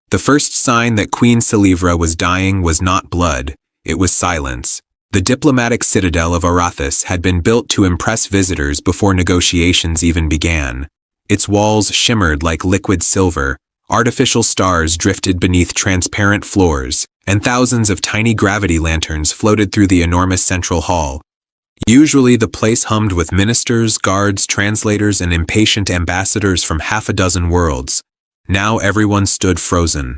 The first sign that Queen Selivra was dying was not blood, it was silence. The diplomatic citadel of Arathis had been built to impress visitors before negotiations even began. Its walls shimmered like liquid silver, artificial stars drifted beneath transparent floors, and thousands of tiny gravity lanterns floated through the enormous central hall. Usually the place hummed with ministers, guards, translators, and impatient ambassadors from half a dozen worlds. Now everyone stood frozen.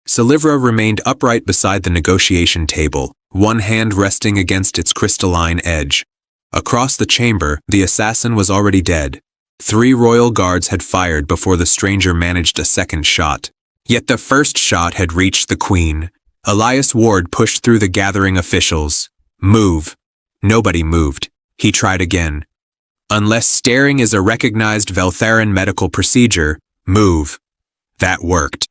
Selivra remained upright beside the negotiation table, one hand resting against its crystalline edge. Across the chamber, the assassin was already dead. 3 royal guards had fired before the stranger managed a second shot. Yet the first shot had reached the queen. Elias Ward pushed through the gathering officials. Move. Nobody moved. He tried again. Unless staring is a recognized Veltharan medical procedure, move. That worked.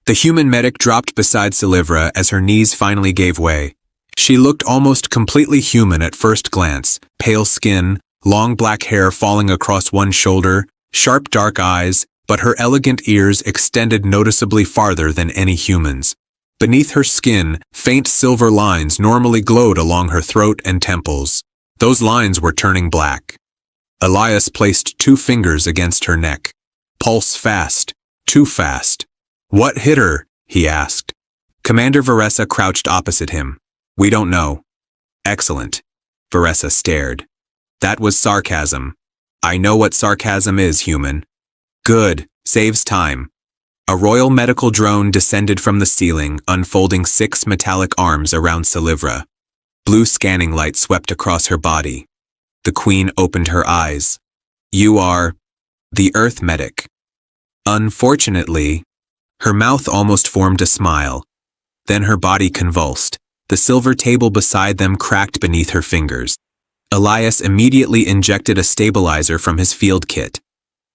The human medic dropped beside Selivra as her knees finally gave way. She looked almost completely human at first glance, pale skin, long black hair falling across one shoulder, sharp dark eyes, but her elegant ears extended noticeably farther than any human's. Beneath her skin, faint silver lines normally glowed along her throat and temples. Those lines were turning black. Elias placed 2 fingers against her neck. Pulse fast, too fast. What hit her? He asked. Commander Varessa crouched opposite him. We don't know. Excellent. Varessa stared. That was sarcasm. I know what sarcasm is, human. Good, saves time. A royal medical drone descended from the ceiling, unfolding 6 metallic arms around Selivra. Blue scanning light swept across her body. The queen opened her eyes. You are the Earth medic. Unfortunately, her mouth almost formed a smile. Then her body convulsed. The silver table beside them cracked beneath her fingers. Elias immediately injected a stabilizer from his field kit.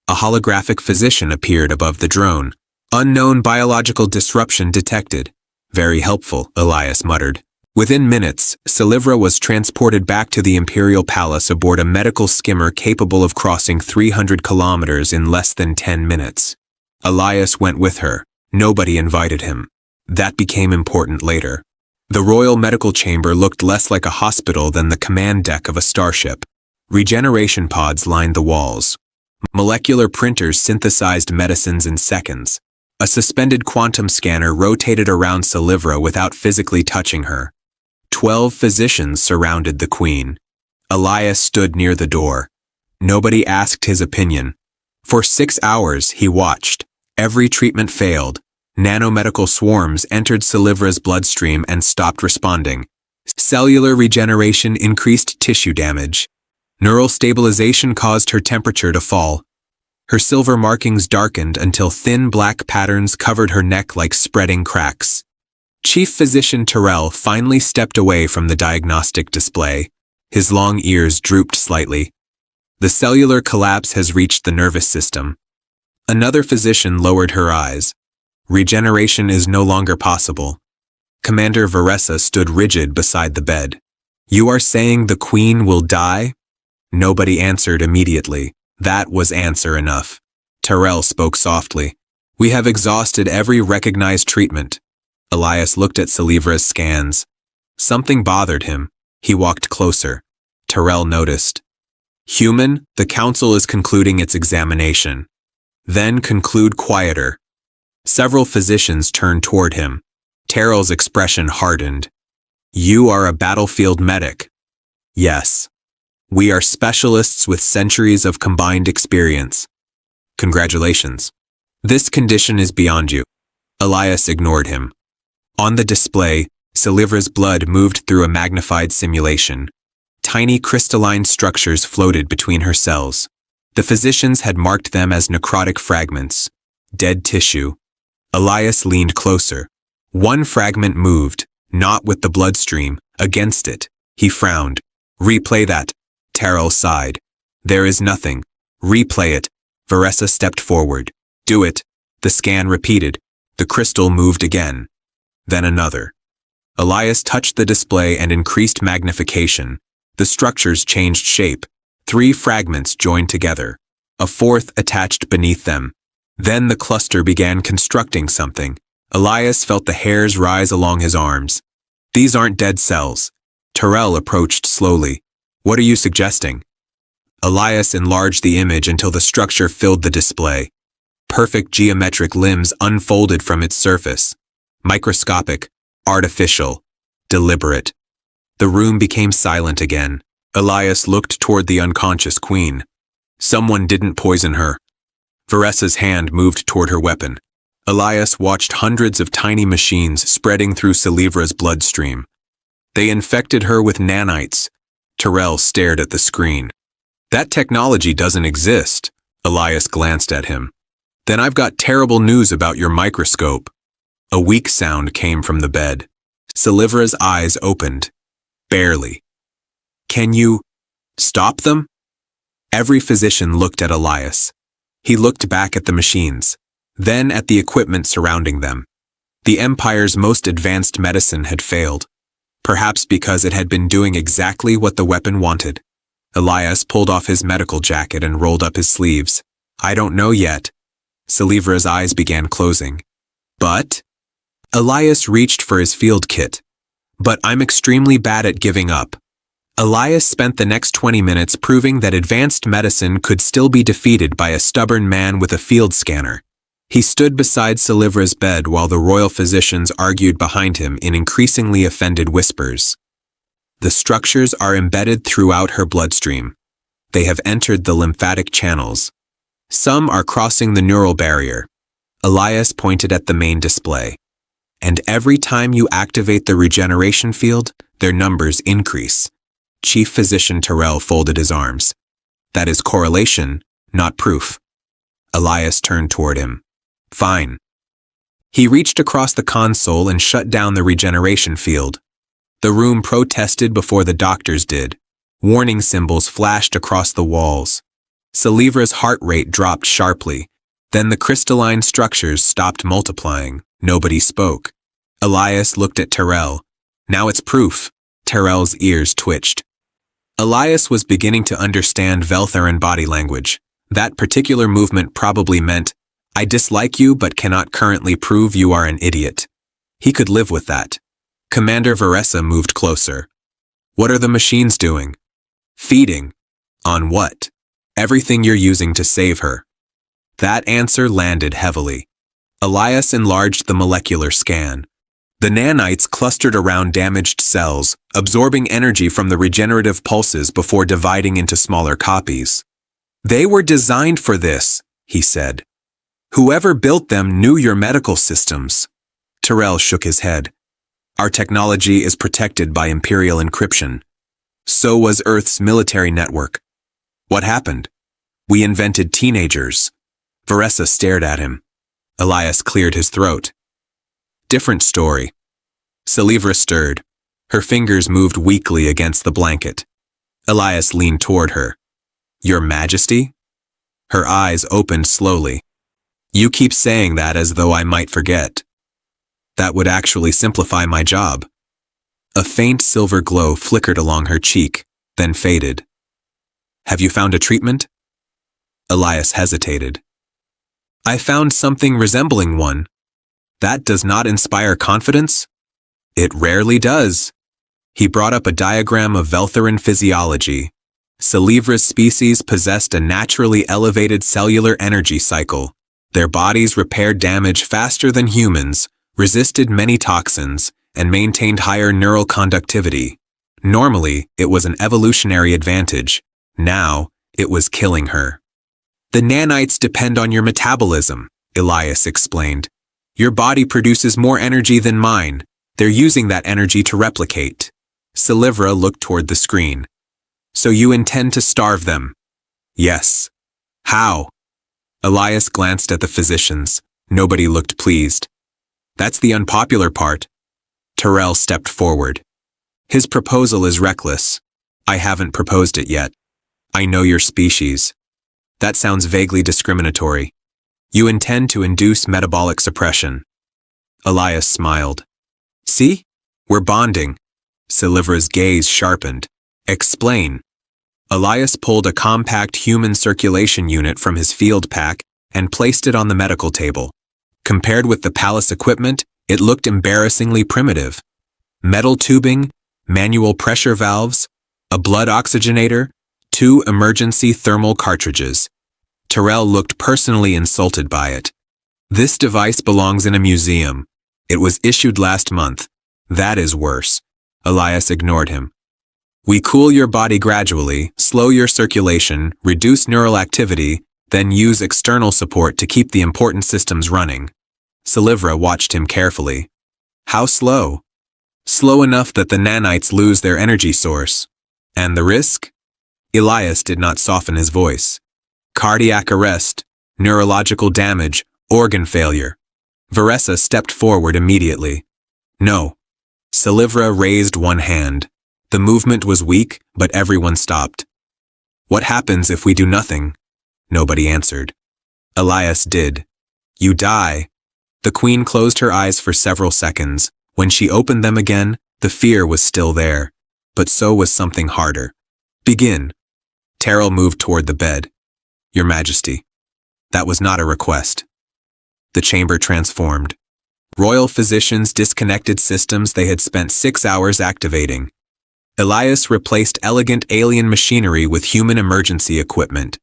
A holographic physician appeared above the drone. Unknown biological disruption detected. Very helpful, Elias muttered. Within minutes, Selivra was transported back to the Imperial Palace aboard a medical skimmer capable of crossing 300 kilometers in less than 10 minutes. Elias went with her. Nobody invited him. That became important later. The Royal Medical Chamber looked less like a hospital than the command deck of a starship. Regeneration pods lined the walls. Molecular printers synthesized medicines in seconds. A suspended quantum scanner rotated around Selivra without physically touching her. 12 physicians surrounded the queen. Elias stood near the door. Nobody asked his opinion. For 6 hours, he watched. Every treatment failed. Nanomedical swarms entered Selivra's bloodstream and stopped responding. Cellular regeneration increased tissue damage. Neural stabilization caused her temperature to fall. Her silver markings darkened until thin black patterns covered her neck like spreading cracks. Chief Physician Tarell finally stepped away from the diagnostic display. His long ears drooped slightly. The cellular collapse has reached the nervous system. Another physician lowered her eyes. Regeneration is no longer possible. Commander Varessa stood rigid beside the bed. You are saying the queen will die? Nobody answered immediately. That was answer enough. Tarell spoke softly. We have exhausted every recognized treatment. Elias looked at Selivra's scans. Something bothered him. He walked closer. Tarell noticed. Human, the council is concluding its examination. Then conclude quieter. Several physicians turned toward him. Tarell's expression hardened. You are a battlefield medic. Yes. We are specialists with centuries of combined experience. Congratulations. This condition is beyond you. Elias ignored him. On the display, Selivra's blood moved through a magnified simulation. Tiny crystalline structures floated between her cells. The physicians had marked them as necrotic fragments, dead tissue. Elias leaned closer. One fragment moved, not with the bloodstream, against it. He frowned. Replay that. Tarell sighed. There is nothing. Replay it. Varessa stepped forward. Do it. The scan repeated. The crystal moved again. Then another. Elias touched the display and increased magnification. The structures changed shape. 3 fragments joined together. A 4th attached beneath them. Then the cluster began constructing something. Elias felt the hairs rise along his arms. These aren't dead cells. Tarell approached slowly. What are you suggesting? Elias enlarged the image until the structure filled the display. Perfect geometric limbs unfolded from its surface. Microscopic, artificial, deliberate. The room became silent again. Elias looked toward the unconscious queen. Someone didn't poison her. Varessa's hand moved toward her weapon. Elias watched hundreds of tiny machines spreading through Selivra's bloodstream. They infected her with nanites. Tarell stared at the screen. That technology doesn't exist. Elias glanced at him. Then I've got terrible news about your microscope. A weak sound came from the bed. Selivra's eyes opened. Barely. Can you stop them? Every physician looked at Elias. He looked back at the machines, then at the equipment surrounding them. The Empire's most advanced medicine had failed, perhaps because it had been doing exactly what the weapon wanted. Elias pulled off his medical jacket and rolled up his sleeves. I don't know yet. Selivra's eyes began closing. But? Elias reached for his field kit. But I'm extremely bad at giving up. Elias spent the next 20 minutes proving that advanced medicine could still be defeated by a stubborn man with a field scanner. He stood beside Selivra's bed while the royal physicians argued behind him in increasingly offended whispers. The structures are embedded throughout her bloodstream. They have entered the lymphatic channels. Some are crossing the neural barrier. Elias pointed at the main display. And every time you activate the regeneration field, their numbers increase. Chief Physician Tarell folded his arms. That is correlation, not proof. Elias turned toward him. Fine. He reached across the console and shut down the regeneration field. The room protested before the doctors did. Warning symbols flashed across the walls. Selivra's heart rate dropped sharply. Then the crystalline structures stopped multiplying. Nobody spoke. Elias looked at Tarell. Now it's proof. Tarell's ears twitched. Elias was beginning to understand Veltharan body language. That particular movement probably meant, I dislike you but cannot currently prove you are an idiot. He could live with that. Commander Varessa moved closer. What are the machines doing? Feeding. On what? Everything you're using to save her. That answer landed heavily. Elias enlarged the molecular scan. The nanites clustered around damaged cells, absorbing energy from the regenerative pulses before dividing into smaller copies. They were designed for this, he said. Whoever built them knew your medical systems. Tarell shook his head. Our technology is protected by Imperial encryption. So was Earth's military network. What happened? We invented teenagers. Varessa stared at him. Elias cleared his throat. Different story. Selivra stirred. Her fingers moved weakly against the blanket. Elias leaned toward her. Your Majesty? Her eyes opened slowly. You keep saying that as though I might forget. That would actually simplify my job. A faint silver glow flickered along her cheek, then faded. Have you found a treatment? Elias hesitated. I found something resembling one. That does not inspire confidence? It rarely does. He brought up a diagram of Veltharan physiology. Selivra's species possessed a naturally elevated cellular energy cycle. Their bodies repaired damage faster than humans, resisted many toxins, and maintained higher neural conductivity. Normally, it was an evolutionary advantage. Now, it was killing her. The nanites depend on your metabolism, Elias explained. Your body produces more energy than mine. They're using that energy to replicate. Selivra looked toward the screen. So you intend to starve them? Yes. How? Elias glanced at the physicians. Nobody looked pleased. That's the unpopular part. Tarell stepped forward. His proposal is reckless. I haven't proposed it yet. I know your species. That sounds vaguely discriminatory. You intend to induce metabolic suppression. Elias smiled. See? We're bonding. Selivra's gaze sharpened. Explain. Elias pulled a compact human circulation unit from his field pack and placed it on the medical table. Compared with the palace equipment, it looked embarrassingly primitive. Metal tubing, manual pressure valves, a blood oxygenator, 2 emergency thermal cartridges. Tarell looked personally insulted by it. This device belongs in a museum. It was issued last month. That is worse. Elias ignored him. We cool your body gradually, slow your circulation, reduce neural activity, then use external support to keep the important systems running. Selivra watched him carefully. How slow? Slow enough that the nanites lose their energy source. And the risk? Elias did not soften his voice. Cardiac arrest, neurological damage, organ failure. Varessa stepped forward immediately. No. Selivra raised one hand. The movement was weak, but everyone stopped. What happens if we do nothing? Nobody answered. Elias did. You die. The queen closed her eyes for several seconds. When she opened them again, the fear was still there. But so was something harder. Begin. Tarell moved toward the bed. Your Majesty. That was not a request. The chamber transformed. Royal physicians disconnected systems they had spent 6 hours activating. Elias replaced elegant alien machinery with human emergency equipment.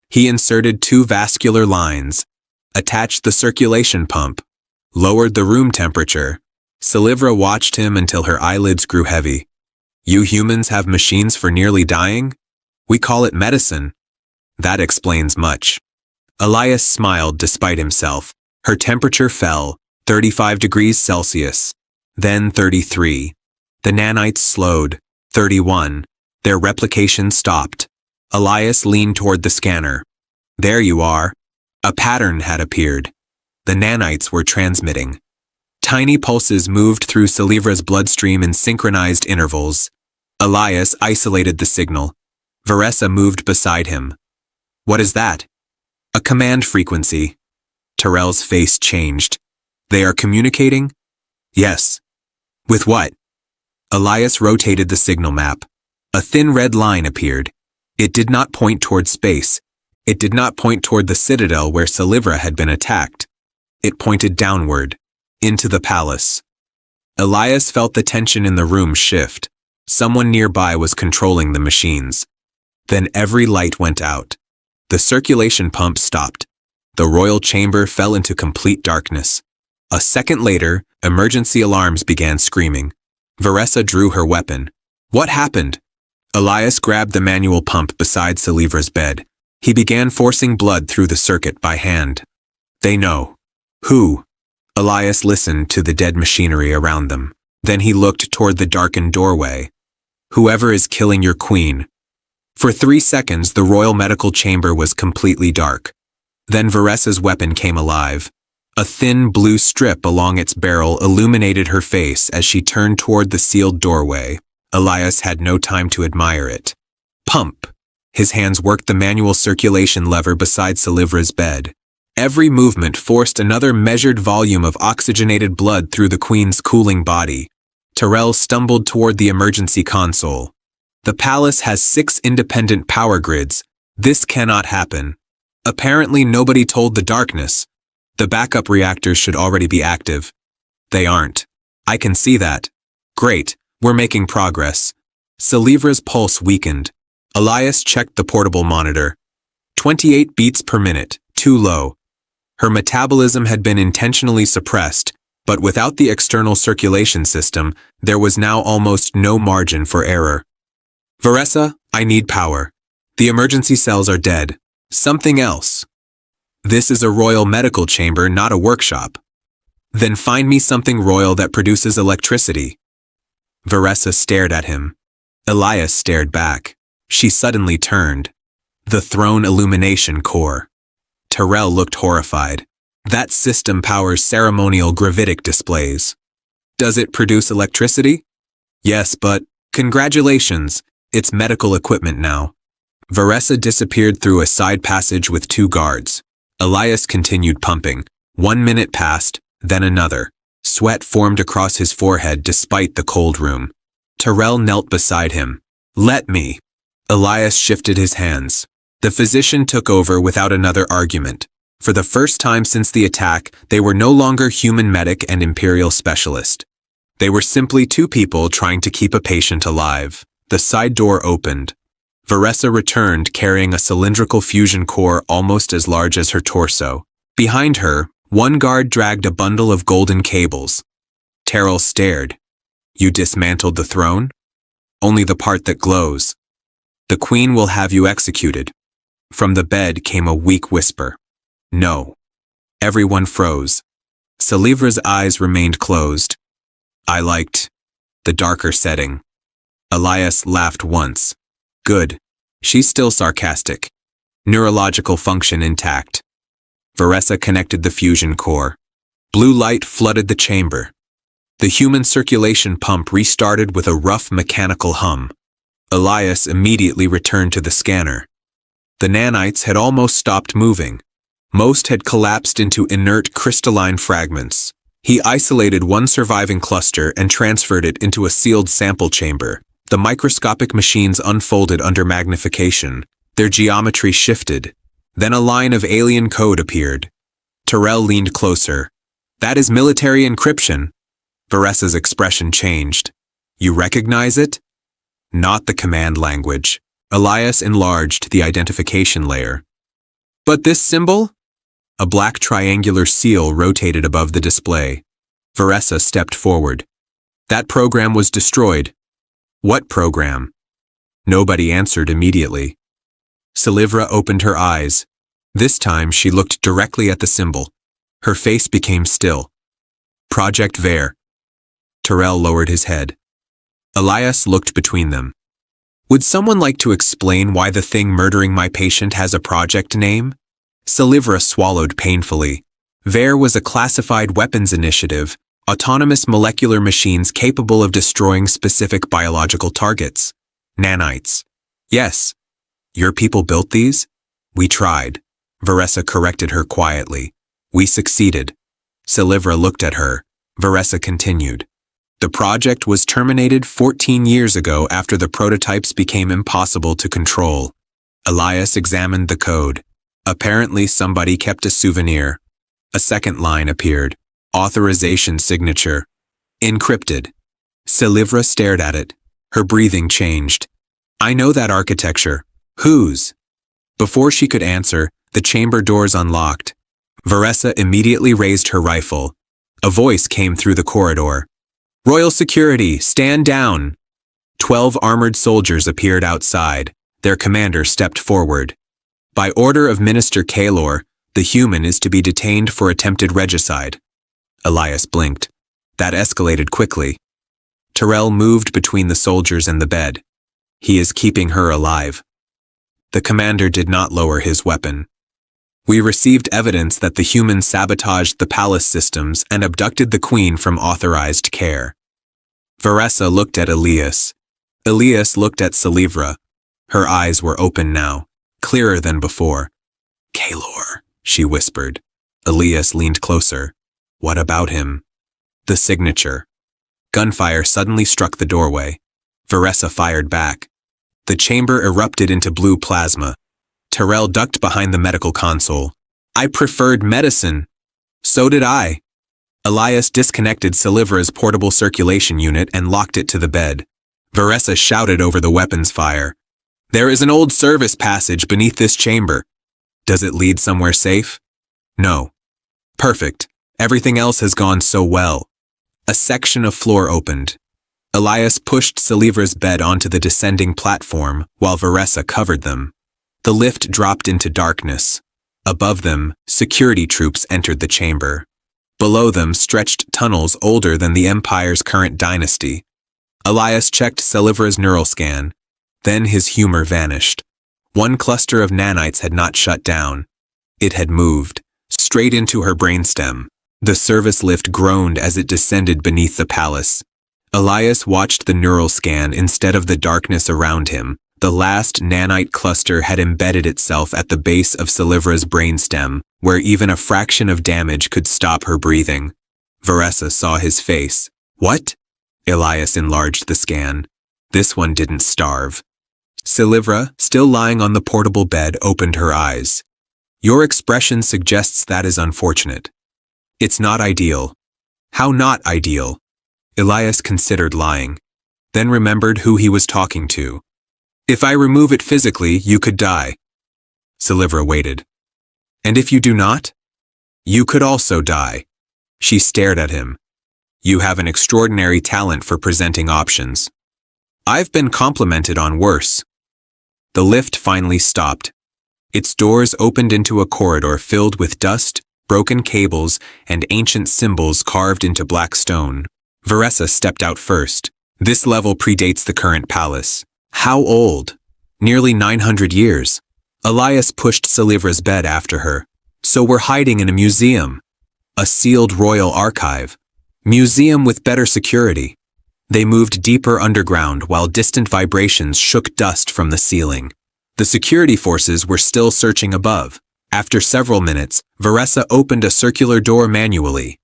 He inserted 2 vascular lines, attached the circulation pump, lowered the room temperature. Selivra watched him until her eyelids grew heavy. You humans have machines for nearly dying? We call it medicine. That explains much. Elias smiled despite himself. Her temperature fell, 35 degrees Celsius, then 33. The nanites slowed, 31. Their replication stopped. Elias leaned toward the scanner. There you are. A pattern had appeared. The nanites were transmitting. Tiny pulses moved through Selivra's bloodstream in synchronized intervals. Elias isolated the signal. Varessa moved beside him. What is that? A command frequency. Tarell's face changed. They are communicating? Yes. With what? Elias rotated the signal map. A thin red line appeared. It did not point toward space. It did not point toward the citadel where Selivra had been attacked. It pointed downward, into the palace. Elias felt the tension in the room shift. Someone nearby was controlling the machines. Then every light went out. The circulation pump stopped. The royal chamber fell into complete darkness. A second later, emergency alarms began screaming. Varessa drew her weapon. What happened? Elias grabbed the manual pump beside Selivra's bed. He began forcing blood through the circuit by hand. They know. Who? Elias listened to the dead machinery around them. Then he looked toward the darkened doorway. Whoever is killing your queen. For 3 seconds, the royal medical chamber was completely dark. Then Varessa's weapon came alive. A thin blue strip along its barrel illuminated her face as she turned toward the sealed doorway. Elias had no time to admire it. Pump! His hands worked the manual circulation lever beside Selivra's bed. Every movement forced another measured volume of oxygenated blood through the queen's cooling body. Tarell stumbled toward the emergency console. The palace has 6 independent power grids. This cannot happen. Apparently nobody told the darkness. The backup reactors should already be active. They aren't. I can see that. Great, we're making progress. Selivra's pulse weakened. Elias checked the portable monitor. 28 beats per minute, too low. Her metabolism had been intentionally suppressed, but without the external circulation system, there was now almost no margin for error. Varessa, I need power. The emergency cells are dead. Something else. This is a royal medical chamber, not a workshop. Then find me something royal that produces electricity. Varessa stared at him. Elias stared back. She suddenly turned. The throne illumination core. Tarell looked horrified. That system powers ceremonial gravitic displays. Does it produce electricity? Yes, but congratulations, it's medical equipment now. Varessa disappeared through a side passage with 2 guards. Elias continued pumping. 1 minute passed, then another. Sweat formed across his forehead despite the cold room. Tarell knelt beside him. Let me. Elias shifted his hands. The physician took over without another argument. For the first time since the attack, they were no longer human medic and Imperial specialist. They were simply two people trying to keep a patient alive. The side door opened. Varessa returned carrying a cylindrical fusion core almost as large as her torso. Behind her, one guard dragged a bundle of golden cables. Tarell stared. You dismantled the throne? Only the part that glows. The Queen will have you executed. From the bed came a weak whisper. No. Everyone froze. Selivra's eyes remained closed. I liked the darker setting. Elias laughed once. Good. She's still sarcastic. Neurological function intact. Varessa connected the fusion core. Blue light flooded the chamber. The human circulation pump restarted with a rough mechanical hum. Elias immediately returned to the scanner. The nanites had almost stopped moving. Most had collapsed into inert crystalline fragments. He isolated one surviving cluster and transferred it into a sealed sample chamber. The microscopic machines unfolded under magnification. Their geometry shifted. Then a line of alien code appeared. Tarell leaned closer. That is military encryption. Varessa's expression changed. You recognize it? Not the command language. Elias enlarged the identification layer. But this symbol? A black triangular seal rotated above the display. Varessa stepped forward. That program was destroyed. What program? Nobody answered immediately. Selivra opened her eyes. This time she looked directly at the symbol. Her face became still. Project Ver. Tarell lowered his head. Elias looked between them. Would someone like to explain why the thing murdering my patient has a project name? Selivra swallowed painfully. Ver was a classified weapons initiative, autonomous molecular machines capable of destroying specific biological targets. Nanites. Yes. Your people built these? We tried. Varessa corrected her quietly. We succeeded. Selivra looked at her. Varessa continued. The project was terminated 14 years ago after the prototypes became impossible to control. Elias examined the code. Apparently somebody kept a souvenir. A second line appeared. Authorization signature. Encrypted. Selivra stared at it. Her breathing changed. I know that architecture. Whose? Before she could answer, the chamber doors unlocked. Varessa immediately raised her rifle. A voice came through the corridor. Royal security, stand down. 12 armored soldiers appeared outside. Their commander stepped forward. By order of Minister Kaelor, the human is to be detained for attempted regicide. Elias blinked. That escalated quickly. Tarell moved between the soldiers and the bed. He is keeping her alive. The commander did not lower his weapon. We received evidence that the humans sabotaged the palace systems and abducted the queen from authorized care. Varessa looked at Elias. Elias looked at Selivra. Her eyes were open now, clearer than before. Kaelor, she whispered. Elias leaned closer. What about him? The signature. Gunfire suddenly struck the doorway. Varessa fired back. The chamber erupted into blue plasma. Tarell ducked behind the medical console. I preferred medicine. So did I. Elias disconnected Selivra's portable circulation unit and locked it to the bed. Varessa shouted over the weapons fire. There is an old service passage beneath this chamber. Does it lead somewhere safe? No. Perfect. Everything else has gone so well. A section of floor opened. Elias pushed Selivra's bed onto the descending platform while Varessa covered them. The lift dropped into darkness. Above them, security troops entered the chamber. Below them stretched tunnels older than the Empire's current dynasty. Elias checked Selivra's neural scan. Then his humor vanished. One cluster of nanites had not shut down. It had moved, straight into her brainstem. The service lift groaned as it descended beneath the palace. Elias watched the neural scan instead of the darkness around him. The last nanite cluster had embedded itself at the base of Selivra's brainstem, where even a fraction of damage could stop her breathing. Varessa saw his face. What? Elias enlarged the scan. This one didn't starve. Selivra, still lying on the portable bed, opened her eyes. Your expression suggests that is unfortunate. It's not ideal. How not ideal? Elias considered lying, then remembered who he was talking to. If I remove it physically, you could die. Selivra waited. And if you do not? You could also die. She stared at him. You have an extraordinary talent for presenting options. I've been complimented on worse. The lift finally stopped. Its doors opened into a corridor filled with dust, broken cables, and ancient symbols carved into black stone. Varessa stepped out first. This level predates the current palace. How old? Nearly 900 years. Elias pushed Selivra's bed after her. So we're hiding in a museum. A sealed royal archive. Museum with better security. They moved deeper underground while distant vibrations shook dust from the ceiling. The security forces were still searching above. After several minutes, Varessa opened a circular door manually.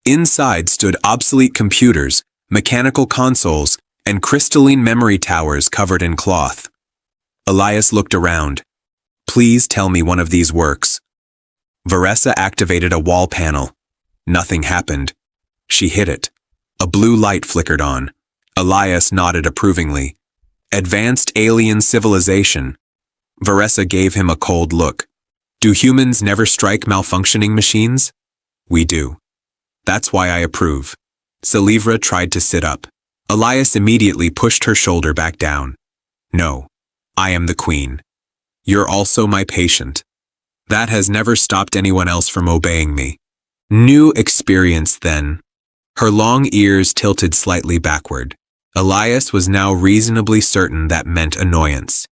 Inside stood obsolete computers, mechanical consoles, and crystalline memory towers covered in cloth. Elias looked around. Please tell me one of these works. Varessa activated a wall panel. Nothing happened. She hit it. A blue light flickered on. Elias nodded approvingly. Advanced alien civilization. Varessa gave him a cold look. Do humans never strike malfunctioning machines? We do. That's why I approve. Selivra tried to sit up. Elias immediately pushed her shoulder back down. No, I am the queen. You're also my patient. That has never stopped anyone else from obeying me. New experience then. Her long ears tilted slightly backward. Elias was now reasonably certain that meant annoyance.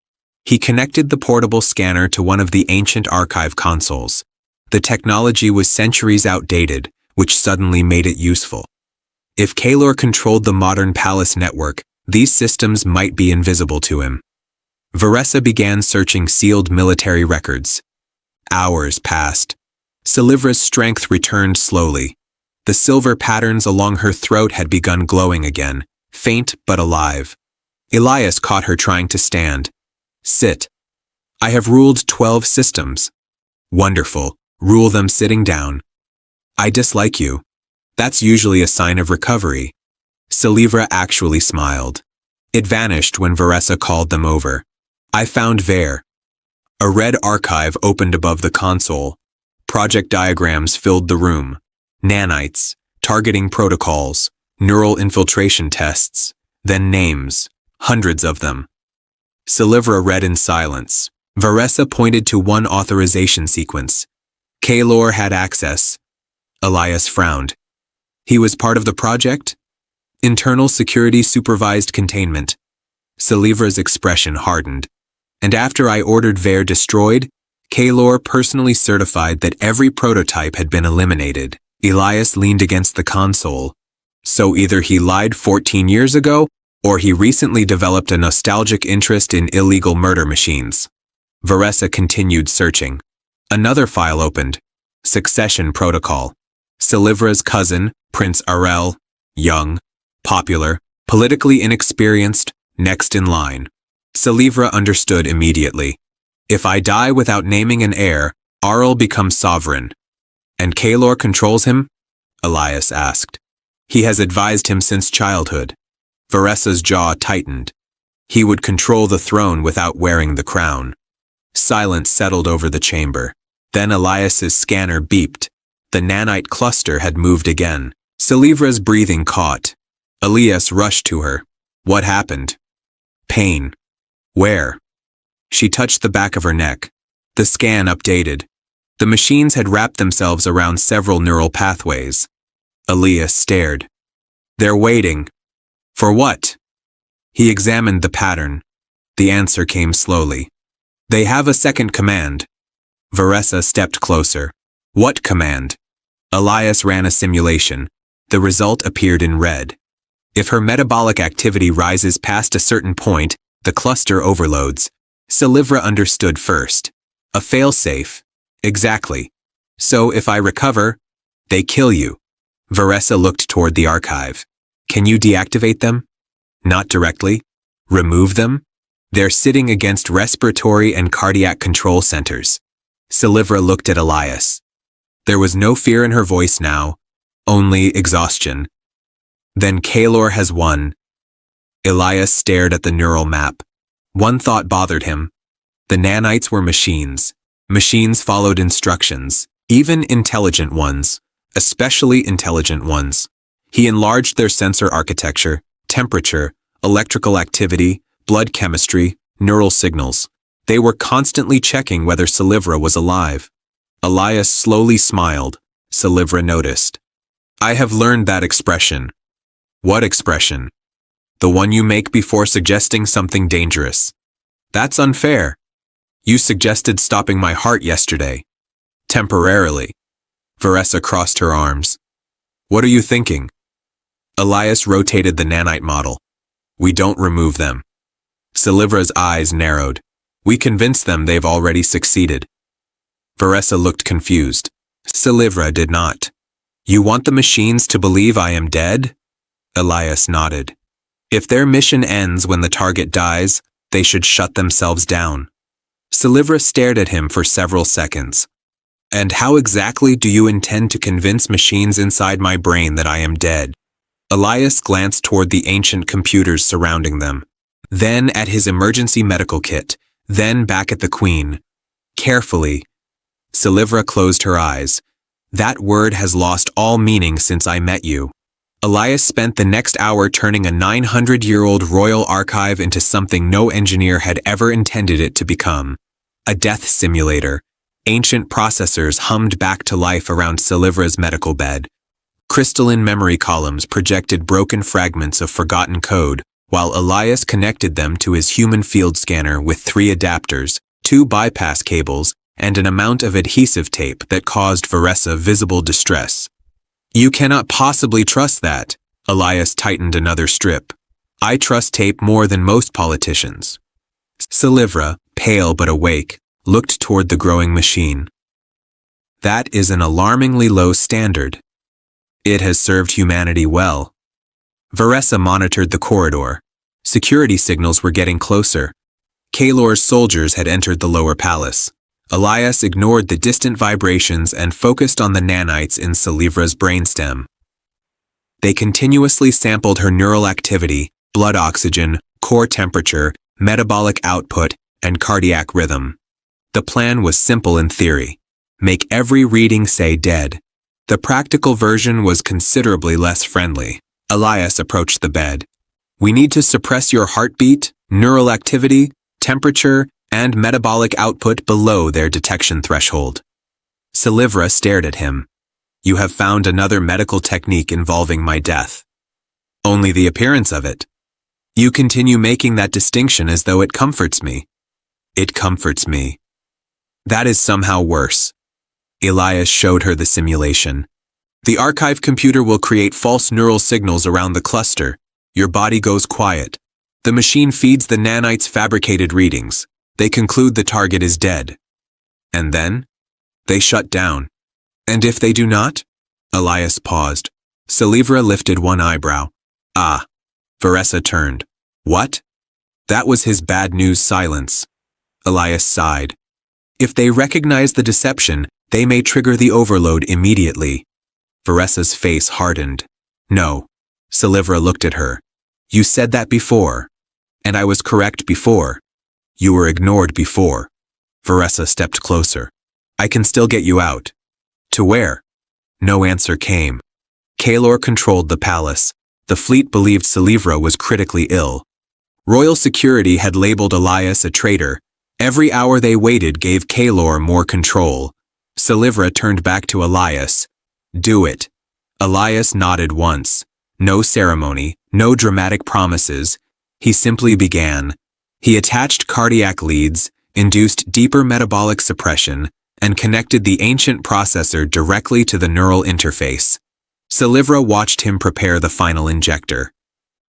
He connected the portable scanner to one of the ancient archive consoles. The technology was centuries outdated, which suddenly made it useful. If Kaelor controlled the modern palace network, these systems might be invisible to him. Varessa began searching sealed military records. Hours passed. Selivra's strength returned slowly. The silver patterns along her throat had begun glowing again, faint but alive. Elias caught her trying to stand. Sit. I have ruled 12 systems. Wonderful. Rule them sitting down. I dislike you. That's usually a sign of recovery. Selivra actually smiled. It vanished when Varessa called them over. I found Ver. A red archive opened above the console. Project diagrams filled the room. Nanites, targeting protocols, neural infiltration tests, then names, hundreds of them. Selivra read in silence. Varessa pointed to one authorization sequence. Kaelor had access. Elias frowned. He was part of the project? Internal security supervised containment. Selivra's expression hardened. And after I ordered Ver destroyed, Kaelor personally certified that every prototype had been eliminated. Elias leaned against the console. So either he lied 14 years ago, or he recently developed a nostalgic interest in illegal murder machines. Varessa continued searching. Another file opened. Succession Protocol. Selivra's cousin, Prince Tarell, young, popular, politically inexperienced, next in line. Selivra understood immediately. If I die without naming an heir, Tarell becomes sovereign. And Kaelor controls him? Elias asked. He has advised him since childhood. Varessa's jaw tightened. He would control the throne without wearing the crown. Silence settled over the chamber. Then Elias's scanner beeped. The nanite cluster had moved again. Selivra's breathing caught. Elias rushed to her. What happened? Pain. Where? She touched the back of her neck. The scan updated. The machines had wrapped themselves around several neural pathways. Elias stared. They're waiting. For what? He examined the pattern. The answer came slowly. They have a second command. Varessa stepped closer. What command? Elias ran a simulation. The result appeared in red. If her metabolic activity rises past a certain point, the cluster overloads. Selivra understood first. A failsafe. Exactly. So if I recover, they kill you. Varessa looked toward the archive. Can you deactivate them? Not directly. Remove them? They're sitting against respiratory and cardiac control centers. Selivra looked at Elias. There was no fear in her voice now, only exhaustion. Then Kaelor has won. Elias stared at the neural map. One thought bothered him. The nanites were machines. Machines followed instructions, even intelligent ones, especially intelligent ones. He enlarged their sensor architecture, temperature, electrical activity, blood chemistry, neural signals. They were constantly checking whether Selivra was alive. Elias slowly smiled. Selivra noticed. I have learned that expression. What expression? The one you make before suggesting something dangerous. That's unfair. You suggested stopping my heart yesterday. Temporarily. Varessa crossed her arms. What are you thinking? Elias rotated the nanite model. We don't remove them. Selivra's eyes narrowed. We convinced them they've already succeeded. Varessa looked confused. Selivra did not. You want the machines to believe I am dead? Elias nodded. If their mission ends when the target dies, they should shut themselves down. Selivra stared at him for several seconds. And how exactly do you intend to convince machines inside my brain that I am dead? Elias glanced toward the ancient computers surrounding them, then at his emergency medical kit, then back at the Queen. Carefully. Selivra closed her eyes. That word has lost all meaning since I met you. Elias spent the next hour turning a 900-year-old royal archive into something no engineer had ever intended it to become. A death simulator. Ancient processors hummed back to life around Selivra's medical bed. Crystalline memory columns projected broken fragments of forgotten code, while Elias connected them to his human field scanner with 3 adapters, 2 bypass cables, and an amount of adhesive tape that caused Varessa visible distress. You cannot possibly trust that. Elias tightened another strip. I trust tape more than most politicians. Selivra, pale but awake, looked toward the growing machine. That is an alarmingly low standard. It has served humanity well. Varessa monitored the corridor. Security signals were getting closer. Kaelor's soldiers had entered the lower palace. Elias ignored the distant vibrations and focused on the nanites in Selivra's brainstem. They continuously sampled her neural activity, blood oxygen, core temperature, metabolic output, and cardiac rhythm. The plan was simple in theory. Make every reading say dead. The practical version was considerably less friendly. Elias approached the bed. We need to suppress your heartbeat, neural activity, temperature, and metabolic output below their detection threshold. Selivra stared at him. You have found another medical technique involving my death. Only the appearance of it. You continue making that distinction as though it comforts me. It comforts me. That is somehow worse. Elias showed her the simulation. The archive computer will create false neural signals around the cluster. Your body goes quiet. The machine feeds the nanites fabricated readings. They conclude the target is dead. And then? They shut down. And if they do not? Elias paused. Selivra lifted one eyebrow. Ah. Varessa turned. What? That was his bad news silence. Elias sighed. If they recognize the deception, they may trigger the overload immediately. Varessa's face hardened. No. Selivra looked at her. You said that before. And I was correct before. You were ignored before. Varessa stepped closer. I can still get you out. To where? No answer came. Kaelor controlled the palace. The fleet believed Selivra was critically ill. Royal security had labeled Elias a traitor. Every hour they waited gave Kaelor more control. Selivra turned back to Elias. Do it. Elias nodded once. No ceremony, no dramatic promises. He simply began. He attached cardiac leads, induced deeper metabolic suppression, and connected the ancient processor directly to the neural interface. Selivra watched him prepare the final injector.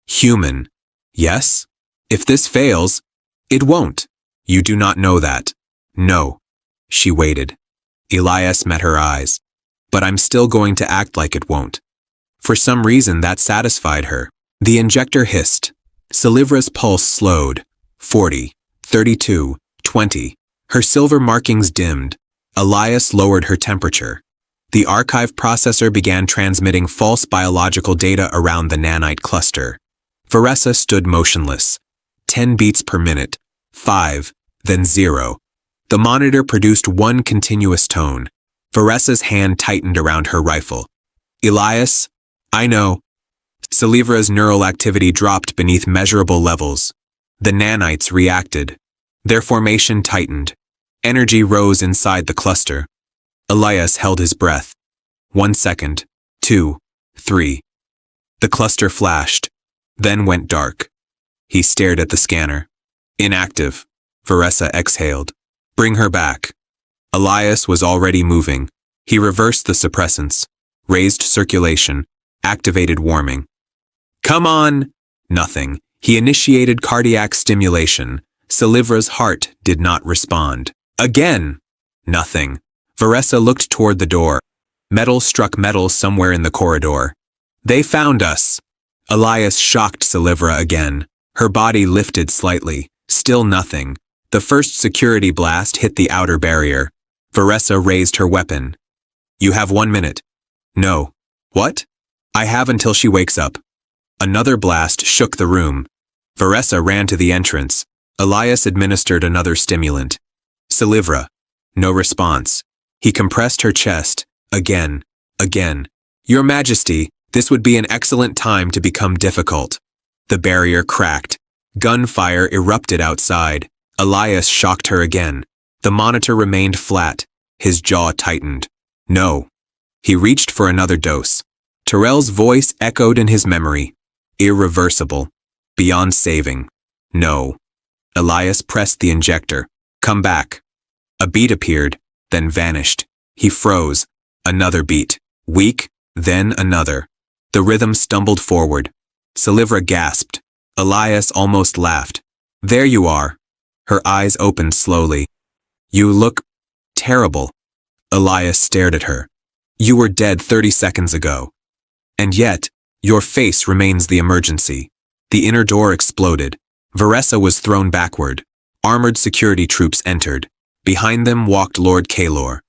Human. Yes? If this fails, it won't. You do not know that. No. She waited. Elias met her eyes. But I'm still going to act like it won't. For some reason that satisfied her. The injector hissed. Selivra's pulse slowed. 40, 32, 20. Her silver markings dimmed. Elias lowered her temperature. The archive processor began transmitting false biological data around the nanite cluster. Varessa stood motionless. 10 beats per minute. 5, then 0. The monitor produced one continuous tone. Varessa's hand tightened around her rifle. Elias? I know. Selivra's neural activity dropped beneath measurable levels. The nanites reacted. Their formation tightened. Energy rose inside the cluster. Elias held his breath. 1 second. 2. 3. The cluster flashed, then went dark. He stared at the scanner. Inactive. Varessa exhaled. Bring her back. Elias was already moving. He reversed the suppressants, raised circulation, activated warming. Come on! Nothing. He initiated cardiac stimulation. Selivra's heart did not respond. Again! Nothing. Varessa looked toward the door. Metal struck metal somewhere in the corridor. They found us! Elias shocked Selivra again. Her body lifted slightly. Still nothing. The first security blast hit the outer barrier. Varessa raised her weapon. You have 1 minute. No. What? I have until she wakes up. Another blast shook the room. Varessa ran to the entrance. Elias administered another stimulant. Selivra. No response. He compressed her chest. Again. Again. Your Majesty, this would be an excellent time to become difficult. The barrier cracked. Gunfire erupted outside. Elias shocked her again. The monitor remained flat. His jaw tightened. No. He reached for another dose. Tarell's voice echoed in his memory. Irreversible. Beyond saving. No. Elias pressed the injector. Come back. A beat appeared, then vanished. He froze. Another beat. Weak, then another. The rhythm stumbled forward. Selivra gasped. Elias almost laughed. There you are. Her eyes opened slowly. You look terrible. Elias stared at her. You were dead 30 seconds ago. And yet, your face remains the emergency. The inner door exploded. Varessa was thrown backward. Armored security troops entered. Behind them walked Lord Kalor.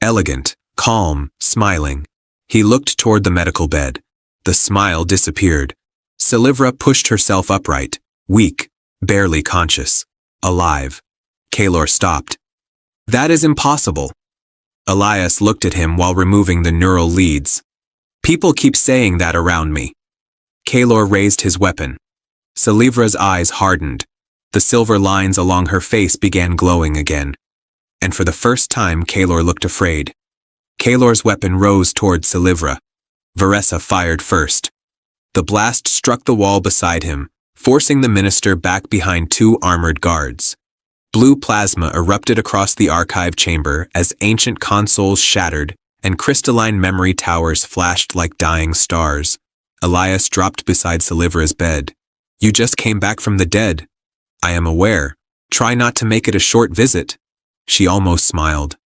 Elegant, calm, smiling. He looked toward the medical bed. The smile disappeared. Selivra pushed herself upright, weak, barely conscious, alive. Kalor stopped. That is impossible. Elias looked at him while removing the neural leads. People keep saying that around me. Kalor raised his weapon. Selivra's eyes hardened. The silver lines along her face began glowing again. And for the first time, Kalor looked afraid. Kalor's weapon rose toward Selivra. Varessa fired first. The blast struck the wall beside him, forcing the minister back behind 2 armored guards. Blue plasma erupted across the archive chamber as ancient consoles shattered and crystalline memory towers flashed like dying stars. Elias dropped beside Selivra's bed. You just came back from the dead. I am aware. Try not to make it a short visit. She almost smiled.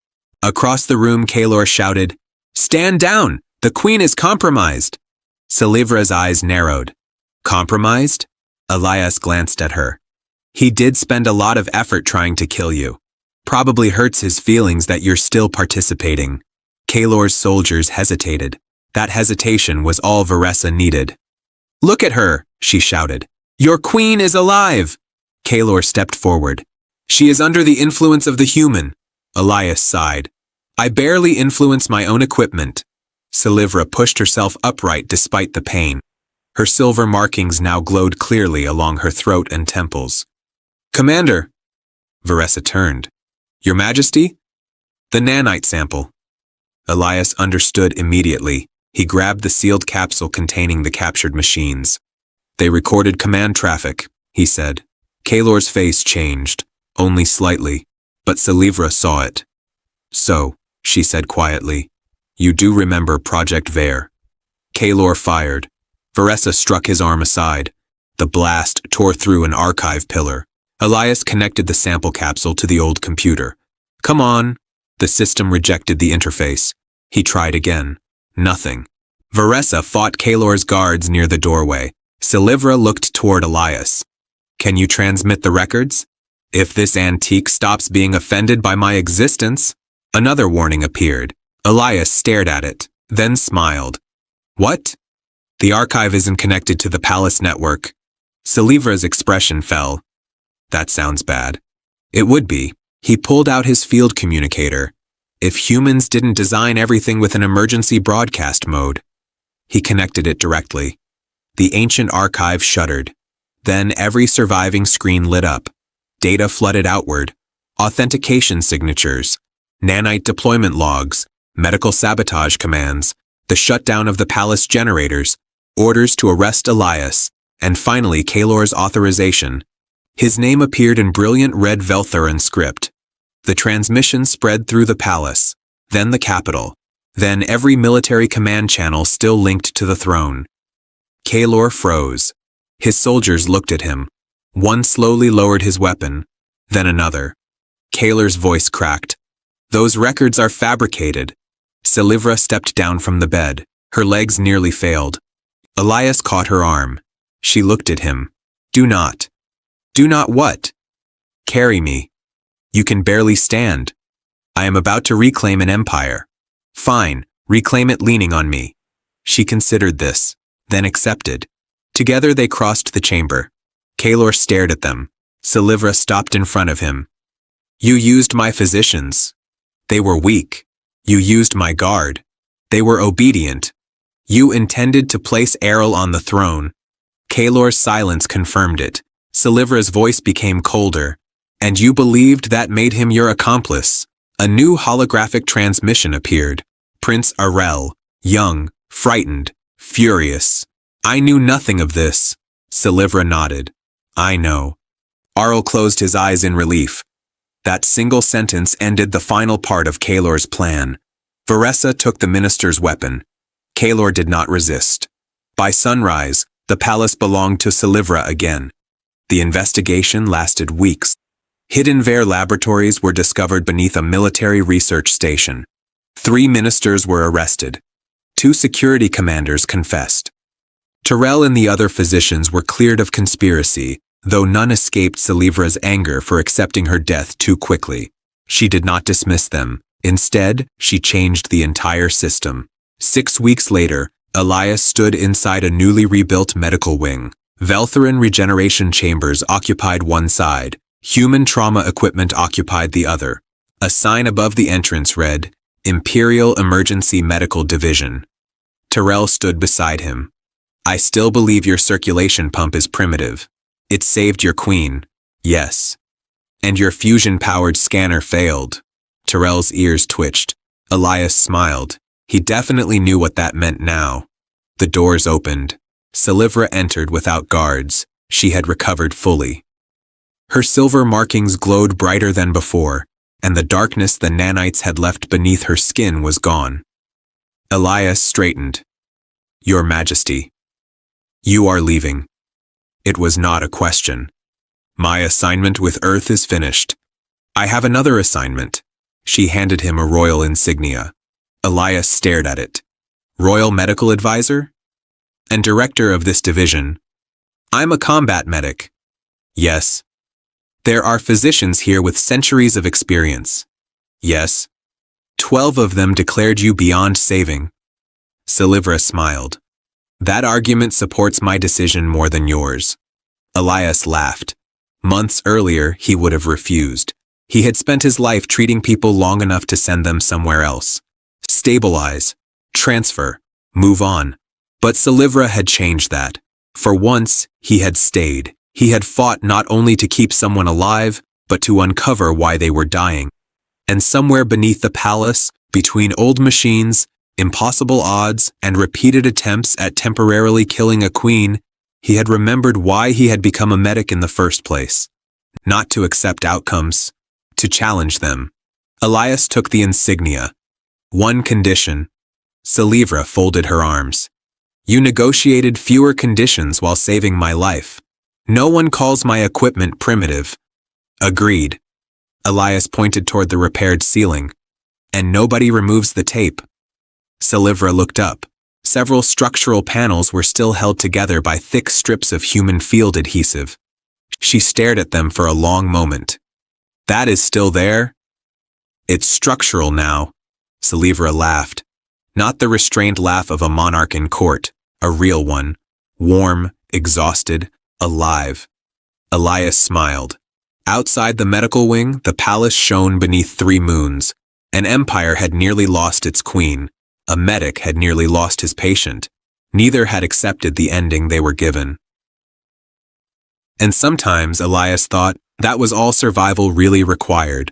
Across the room, Kalor shouted, Stand down! The Queen is compromised! Selivra's eyes narrowed. Compromised? Elias glanced at her. He did spend a lot of effort trying to kill you. Probably hurts his feelings that you're still participating. Kalor's soldiers hesitated. That hesitation was all Varessa needed. Look at her, she shouted. Your queen is alive! Kalor stepped forward. She is under the influence of the human. Elias sighed. I barely influence my own equipment. Selivra pushed herself upright despite the pain. Her silver markings now glowed clearly along her throat and temples. Commander! Varessa turned. Your Majesty? The nanite sample. Elias understood immediately. He grabbed the sealed capsule containing the captured machines. They recorded command traffic, he said. Kalor's face changed, only slightly, but Selivra saw it. So, she said quietly, you do remember Project Vare. Kalor fired. Varessa struck his arm aside. The blast tore through an archive pillar. Elias connected the sample capsule to the old computer. Come on. The system rejected the interface. He tried again. Nothing. Varessa fought Kalor's guards near the doorway. Selivra looked toward Elias. Can you transmit the records? If this antique stops being offended by my existence, Another warning appeared. Elias stared at it, then smiled. What? The archive isn't connected to the palace network. Selivra's expression fell. That sounds bad. It would be. He pulled out his field communicator. If humans didn't design everything with an emergency broadcast mode. He connected it directly. The ancient archive shuddered. Then every surviving screen lit up. Data flooded outward. Authentication signatures, nanite deployment logs, medical sabotage commands, the shutdown of the palace generators, orders to arrest Elias, and finally Kaelor's authorization. His name appeared in brilliant red Velthuran script. The transmission spread through the palace, then the capital, then every military command channel still linked to the throne. Kaelor froze. His soldiers looked at him. One slowly lowered his weapon, then another. Kaelor's voice cracked. Those records are fabricated. Selivra stepped down from the bed. Her legs nearly failed. Elias caught her arm. She looked at him. Do not. Do not what? Carry me. You can barely stand. I am about to reclaim an empire. Fine, reclaim it leaning on me. She considered this, then accepted. Together they crossed the chamber. Kaelor stared at them. Selivra stopped in front of him. You used my physicians. They were weak. You used my guard. They were obedient. You intended to place Errol on the throne. Kaelor's silence confirmed it. Selivra's voice became colder. And you believed that made him your accomplice. A new holographic transmission appeared. Prince Tarell, young, frightened, furious. I knew nothing of this. Selivra nodded. I know. Tarell closed his eyes in relief. That single sentence ended the final part of Kaelor's plan. Varessa took the minister's weapon. Kaelor did not resist. By sunrise, the palace belonged to Selivra again. The investigation lasted weeks. Hidden Ver laboratories were discovered beneath a military research station. 3 ministers were arrested. 2 security commanders confessed. Tarell and the other physicians were cleared of conspiracy, though none escaped Selivra's anger for accepting her death too quickly. She did not dismiss them. Instead, she changed the entire system. 6 weeks later, Elias stood inside a newly rebuilt medical wing. Velthuran regeneration chambers occupied one side. Human trauma equipment occupied the other. A sign above the entrance read, Imperial Emergency Medical Division. Tarell stood beside him. I still believe your circulation pump is primitive. It saved your queen. Yes. And your fusion-powered scanner failed. Tarell's ears twitched. Elias smiled. He definitely knew what that meant now. The doors opened. Selivra entered without guards. She had recovered fully. Her silver markings glowed brighter than before, and the darkness the nanites had left beneath her skin was gone. Elias straightened. Your Majesty. You are leaving. It was not a question. My assignment with Earth is finished. I have another assignment. She handed him a royal insignia. Elias stared at it. Royal Medical Advisor? And Director of this division. I'm a combat medic. Yes. There are physicians here with centuries of experience. Yes. 12 of them declared you beyond saving. Selivra smiled. That argument supports my decision more than yours. Elias laughed. Months earlier, he would have refused. He had spent his life treating people long enough to send them somewhere else. Stabilize. Transfer. Move on. But Selivra had changed that. For once, he had stayed. He had fought not only to keep someone alive, but to uncover why they were dying. And somewhere beneath the palace, between old machines, impossible odds, and repeated attempts at temporarily killing a queen, he had remembered why he had become a medic in the first place. Not to accept outcomes, to challenge them. Elias took the insignia. One condition. Selivra folded her arms. You negotiated fewer conditions while saving my life. No one calls my equipment primitive. Agreed. Elias pointed toward the repaired ceiling. And nobody removes the tape. Selivra looked up. Several structural panels were still held together by thick strips of human field adhesive. She stared at them for a long moment. That is still there? It's structural now. Selivra laughed. Not the restrained laugh of a monarch in court, a real one. Warm, exhausted, alive. Elias smiled. Outside the medical wing, the palace shone beneath 3 moons. An empire had nearly lost its queen. A medic had nearly lost his patient. Neither had accepted the ending they were given. And sometimes, Elias thought, that was all survival really required.